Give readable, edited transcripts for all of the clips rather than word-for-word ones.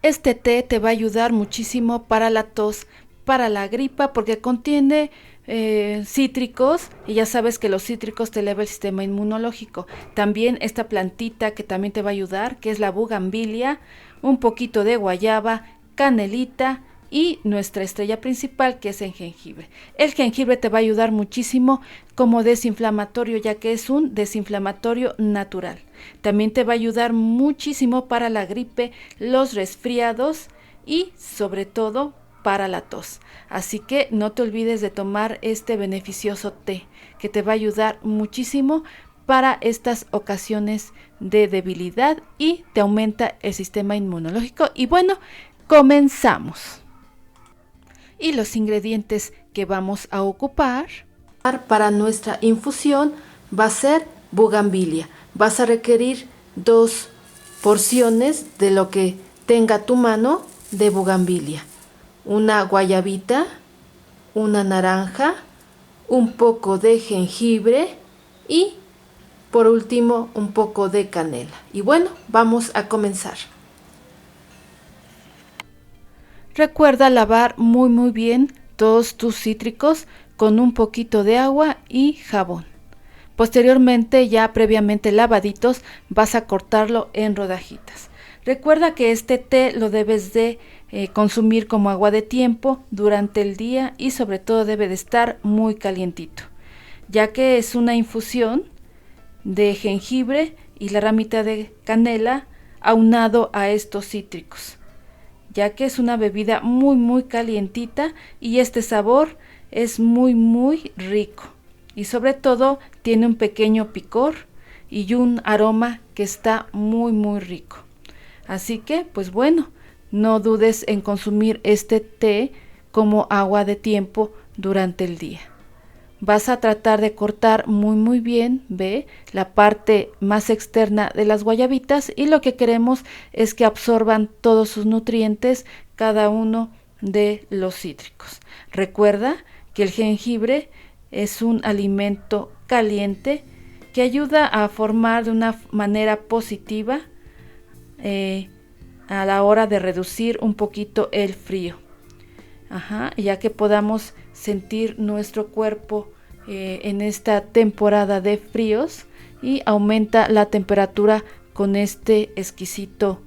Este té te va a ayudar muchísimo para la tos, para la gripa, porque contiene cítricos, y ya sabes que los cítricos te eleva el sistema inmunológico. También esta plantita que también te va a ayudar, que es la bugambilia, un poquito de guayaba, canelita y nuestra estrella principal, que es el jengibre. El jengibre te va a ayudar muchísimo como desinflamatorio, ya que es un desinflamatorio natural. También te va a ayudar muchísimo para la gripe, los resfriados y sobre todo para la tos. Así que no te olvides de tomar este beneficioso té, que te va a ayudar muchísimo para estas ocasiones de debilidad y te aumenta el sistema inmunológico. Y bueno, comenzamos. Y los ingredientes que vamos a ocupar para nuestra infusión va a ser bugambilia. Vas a requerir 2 porciones de lo que tenga tu mano de bugambilia. Una guayabita, una naranja, un poco de jengibre y por último un poco de canela. Y bueno, vamos a comenzar. Recuerda lavar muy bien todos tus cítricos con un poquito de agua y jabón. Posteriormente, ya previamente lavaditos, vas a cortarlo en rodajitas. Recuerda que este té lo debes de consumir como agua de tiempo durante el día y sobre todo debe de estar muy calientito, ya que es una infusión de jengibre y la ramita de canela aunado a estos cítricos, ya que es una bebida muy calientita y este sabor es muy rico y sobre todo tiene un pequeño picor y un aroma que está muy rico. Así que pues bueno, no dudes en consumir este té como agua de tiempo durante el día. Vas a tratar de cortar muy bien, ve, la parte más externa de las guayabitas, y lo que queremos es que absorban todos sus nutrientes cada uno de los cítricos. Recuerda que el jengibre es un alimento caliente que ayuda a formar de una manera positiva a la hora de reducir un poquito el frío. Ya que podamos sentir nuestro cuerpo en esta temporada de fríos, y aumenta la temperatura con este exquisito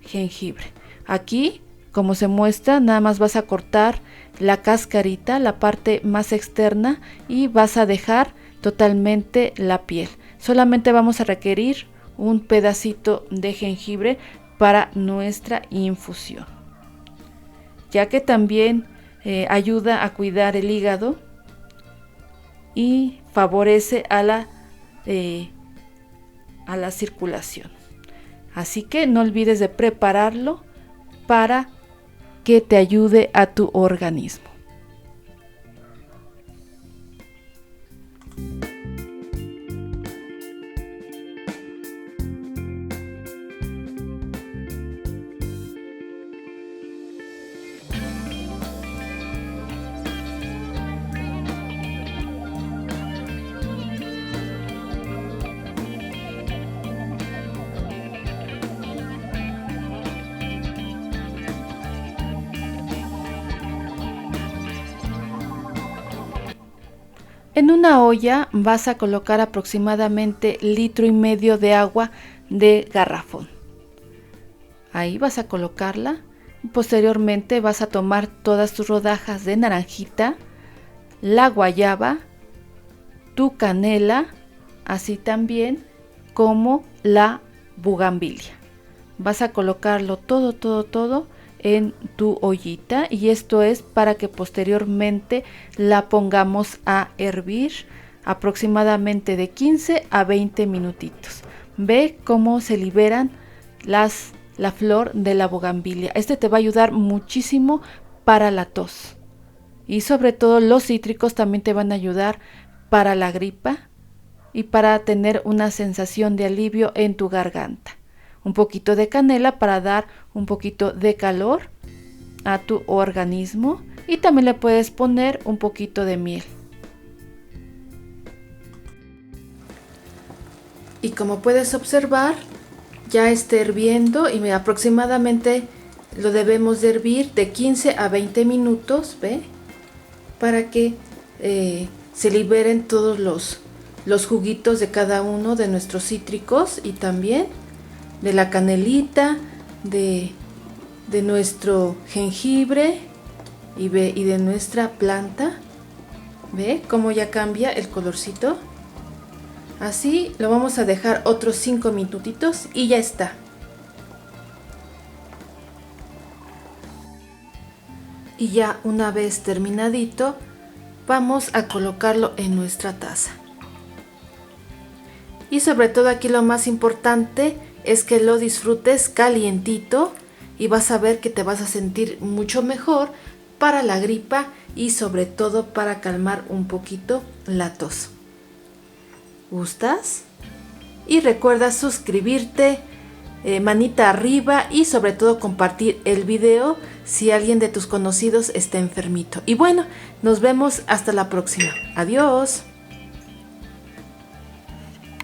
jengibre. Aquí, como se muestra, nada más vas a cortar la cascarita, la parte más externa, y vas a dejar totalmente la piel. Solamente vamos a requerir un pedacito de jengibre para nuestra infusión, ya que también ayuda a cuidar el hígado y favorece a la circulación. Así que no olvides de prepararlo para que te ayude a tu organismo. En una olla vas a colocar aproximadamente 1,5 litros de agua de garrafón. Ahí vas a colocarla. Posteriormente vas a tomar todas tus rodajas de naranjita, la guayaba, tu canela, así también como la bugambilia. Vas a colocarlo todo en tu ollita, y esto es para que posteriormente la pongamos a hervir aproximadamente de 15 a 20 minutitos. Ve cómo se liberan la flor de la bugambilia. Este te va a ayudar muchísimo para la tos, y sobre todo los cítricos también te van a ayudar para la gripa y para tener una sensación de alivio en tu garganta. Un poquito de canela para dar un poquito de calor a tu organismo, y también le puedes poner un poquito de miel. Y como puedes observar, ya está hirviendo y aproximadamente lo debemos de hervir de 15 a 20 minutos, ¿ve? Para que se liberen todos los juguitos de cada uno de nuestros cítricos y también de la canelita, de nuestro jengibre y de nuestra planta. ¿Ve cómo ya cambia el colorcito? Así lo vamos a dejar otros 5 minutitos y ya está. Y ya una vez terminadito, vamos a colocarlo en nuestra taza. Y sobre todo aquí lo más importante es que lo disfrutes calientito y vas a ver que te vas a sentir mucho mejor para la gripa y sobre todo para calmar un poquito la tos. ¿Gustas? Y recuerda suscribirte, manita arriba y sobre todo compartir el video si alguien de tus conocidos está enfermito. Y bueno, nos vemos hasta la próxima. Adiós.